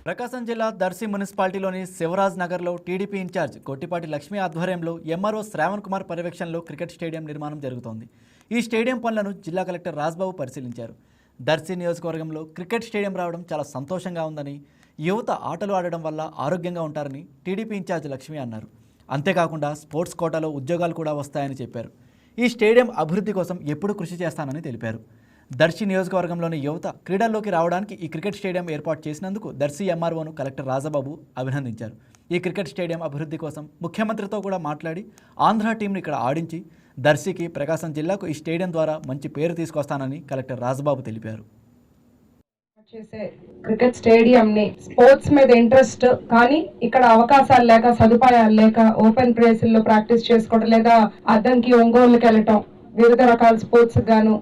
ప్రకాశం జిల్లా దర్శి మున్సిపాలిటీలోని శివరాజ్ నగర్లో TDP incharge Kottipati Lakshmi ఆధ్వర్యంలో ఎంఆర్ఓ శ్రావణ్ కుమార్ పర్యవేక్షణలో క్రికెట్ స్టేడియం నిర్మాణం జరుగుతోంది. ఈ స్టేడియం పనులను జిల్లా కలెక్టర్ రాజ్బాబు పరిశీలించారు. దర్శి నియోజకవర్గంలో క్రికెట్ స్టేడియం రావడం చాలా సంతోషంగా ఉందని, యువత ఆటలు ఆడడం వల్ల ఆరోగ్యంగా ఉంటారని టీడీపీ ఇన్ఛార్జ్ లక్ష్మి అన్నారు. అంతేకాకుండా స్పోర్ట్స్ కోటాలో ఉద్యోగాలు కూడా వస్తాయని చెప్పారు. ఈ స్టేడియం అభివృద్ధి కోసం ఎప్పుడూ కృషి చేస్తానని తెలిపారు. దర్శి నియోజకవర్గంలోని యువత క్రీడల్లోకి రావడానికి ఈ క్రికెట్ స్టేడియం ఏర్పాటు చేసినందుకు దర్శి ఎంఆర్ఓను కలెక్టర్ రాజబాబు అభినందించారు. ఈ క్రికెట్ స్టేడియం అభివృద్ధి కోసం ముఖ్యమంత్రితో కూడా మాట్లాడి ఆంధ్ర టీంను ఇక్కడ ఆడించి దర్శికి, ప్రకాశం జిల్లాకు ఈ స్టేడియం ద్వారా మంచి పేరు తీసుకొస్తానని కలెక్టర్ రాజబాబు తెలిపారు. క్రికెట్ స్టేడియం ని స్పోర్ట్స్ మీద ఇంట్రెస్ట్ కానీ ఇక్కడ అవకాశాలు లేక, సదుపాయాలు లేక, ఓపెన్ ప్లేసుల్లో ప్రాక్టీస్ చేసుకోవడం లేదా అద్దంకి, ఒంగోలుకి వెళ్ళటం, వివిధ రకాల స్పోర్ట్స్ గాను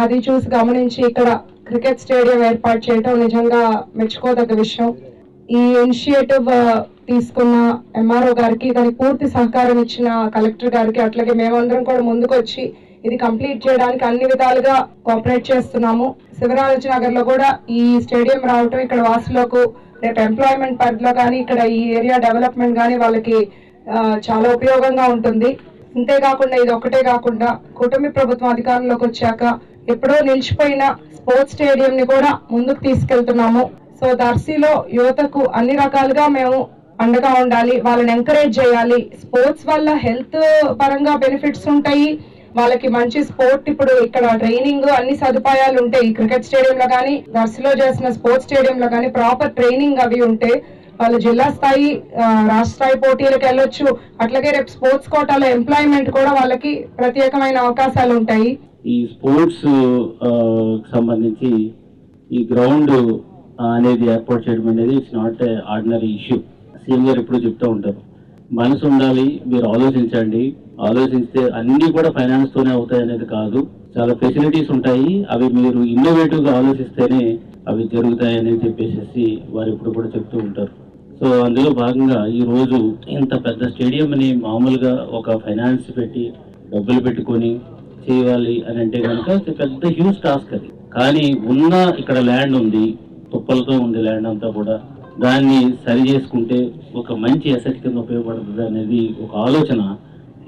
అది చూసి గమనించి ఇక్కడ క్రికెట్ స్టేడియం ఏర్పాటు చేయడం నిజంగా మెచ్చుకోదగ్గ విషయం. ఈ ఇనిషియేటివ్ తీసుకున్న ఎంఆర్ఓ గారికి, దానికి పూర్తి సహకారం ఇచ్చిన కలెక్టర్ గారికి, అట్లాగే మేమందరం కూడా ముందుకు వచ్చి ఇది కంప్లీట్ చేయడానికి అన్ని విధాలుగా కోఆపరేట్ చేస్తున్నాము. శివరాజ్ నగర్ లో కూడా ఈ స్టేడియం రావటం ఇక్కడ వాసులకు రేపు ఎంప్లాయ్మెంట్ పరిధిలో కానీ, ఇక్కడ ఈ ఏరియా డెవలప్మెంట్ కానీ వాళ్ళకి చాలా ఉపయోగంగా ఉంటుంది. అంతేకాకుండా ఇది ఒక్కటే కాకుండా కూటమి ప్రభుత్వం అధికారంలోకి వచ్చాక ఎప్పుడో నిలిచిపోయిన స్పోర్ట్స్ స్టేడియం ని కూడా ముందుకు తీసుకెళ్తున్నాము. సో దర్శిలో యువతకు అన్ని రకాలుగా మేము అండగా ఉండాలి, వాళ్ళని ఎంకరేజ్ చేయాలి. స్పోర్ట్స్ వల్ల హెల్త్ పరంగా బెనిఫిట్స్ ఉంటాయి, వాళ్ళకి మంచి స్పోర్ట్, ఇప్పుడు ఇక్కడ ట్రైనింగ్ అన్ని సదుపాయాలు ఉంటాయి. క్రికెట్ స్టేడియం లో కానీ, దర్శిలో చేసిన స్పోర్ట్స్ స్టేడియం లో కానీ ప్రాపర్ ట్రైనింగ్ అవి ఉంటే వాళ్ళు జిల్లా స్థాయి, రాష్ట్ర స్థాయి పోటీలకు వెళ్ళొచ్చు. అట్లాగే రేపు స్పోర్ట్స్ కోటాలో ఎంప్లాయ్మెంట్ కూడా వాళ్ళకి ప్రత్యేకమైన అవకాశాలు ఉంటాయి. ఈ స్పోర్ట్స్ సంబంధించి ఈ గ్రౌండ్ అనేది ఏర్పాటు చేయడం అనేది it's not a ordinary issue. CM గారు ఎప్పుడు చెప్తూ ఉంటారు, మనసు ఉండాలి, మీరు ఆలోచించండి, ఆలోచిస్తే అన్ని కూడా ఫైనాన్స్ తోనే అవుతాయి అనేది కాదు. చాలా ఫెసిలిటీస్ ఉంటాయి, అవి మీరు ఇన్నోవేటివ్ గా ఆలోచిస్తేనే అవి జరుగుతాయి అని చెప్పేసి వారు ఎప్పుడు కూడా చెప్తూ ఉంటారు. సో అందులో భాగంగా ఈ రోజు ఇంత పెద్ద స్టేడియం అని మామూలుగా ఒక ఫైనాన్స్ పెట్టి డబ్బులు పెట్టుకొని చేయాలి అని అంటే కనుక పెద్ద హ్యూజ్ టాస్క్ అది. కానీ ఉన్న ఇక్కడ ల్యాండ్ ఉంది, తుప్పలతో ఉంది ల్యాండ్ అంతా కూడా, దాన్ని సరి చేసుకుంటే ఒక మంచి అసెట్ కింద ఉపయోగపడుతుంది అనేది ఒక ఆలోచన.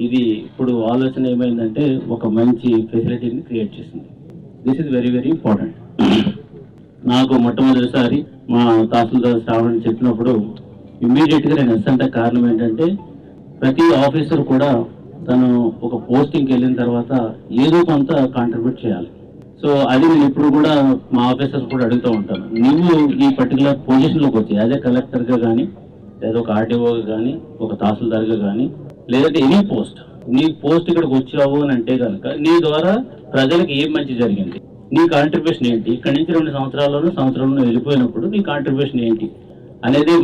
ఇది ఇప్పుడు ఆలోచన ఏమైందంటే ఒక మంచి ఫెసిలిటీని క్రియేట్ చేసింది. This is very very important. నాకు మొట్టమొదటిసారి మా తహసీల్దార్ శ్రావణ్ చెప్పినప్పుడు ఇమ్మీడియట్గా నేను ఎస్ అంటే కారణం ఏంటంటే ప్రతి ఆఫీసర్ కూడా తను ఒక పోస్టింగ్కి వెళ్ళిన తర్వాత ఏదో కొంత కాంట్రిబ్యూట్ చేయాలి. సో అది నేను ఇప్పుడు కూడా మా ఆఫీసర్స్ కూడా అడుగుతూ ఉంటాను, నువ్వు ఈ పర్టికులర్ పొజిషన్లోకి వచ్చి యాజ్ ఏ కలెక్టర్గా కానీ, లేదా ఒక ఆర్డీఓగా కానీ, ఒక తహసీల్దార్గా కానీ, లేదంటే ఎనీ పోస్ట్, నీ పోస్ట్ ఇక్కడికి వచ్చావు అని అంటే కనుక నీ ద్వారా ప్రజలకు ఏం మంచి జరిగింది, నీ కాంట్రిబ్యూషన్ ఏంటి, ఇక్కడి నుంచి 2 సంవత్సరాల్లో వెళ్ళిపోయినప్పుడు నీ కాంట్రిబ్యూషన్ ఏంటి అనేది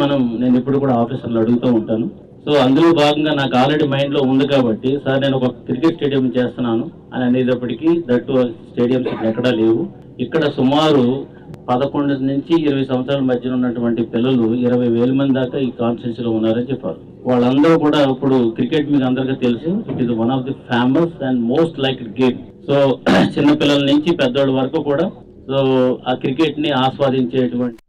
నేను ఇప్పుడు కూడా ఆఫీసర్లు అడుగుతూ ఉంటాను. సో అందులో భాగంగా నాకు ఆల్రెడీ మైండ్లో ఉంది కాబట్టి, సార్ నేను ఒక క్రికెట్ స్టేడియం చేస్తున్నాను అని అనేటప్పటికీ దట్టు స్టేడియంస్ ఇక్కడ ఎక్కడా లేవు. ఇక్కడ సుమారు 11 నుంచి 20 సంవత్సరాల మధ్యన ఉన్నటువంటి పిల్లలు 20,000 మంది దాకా ఈ కాన్స్టిట్యూన్సీలో ఉన్నారని చెప్పారు. వాళ్ళందరూ కూడా ఇప్పుడు క్రికెట్ మీకు అందరికీ తెలుసు, it is one of the famous and most liked game. So చిన్నపిల్లల నుంచి పెద్దవాళ్ళ వరకు కూడా సో ఆ క్రికెట్ ని ఆస్వాదించేటువంటి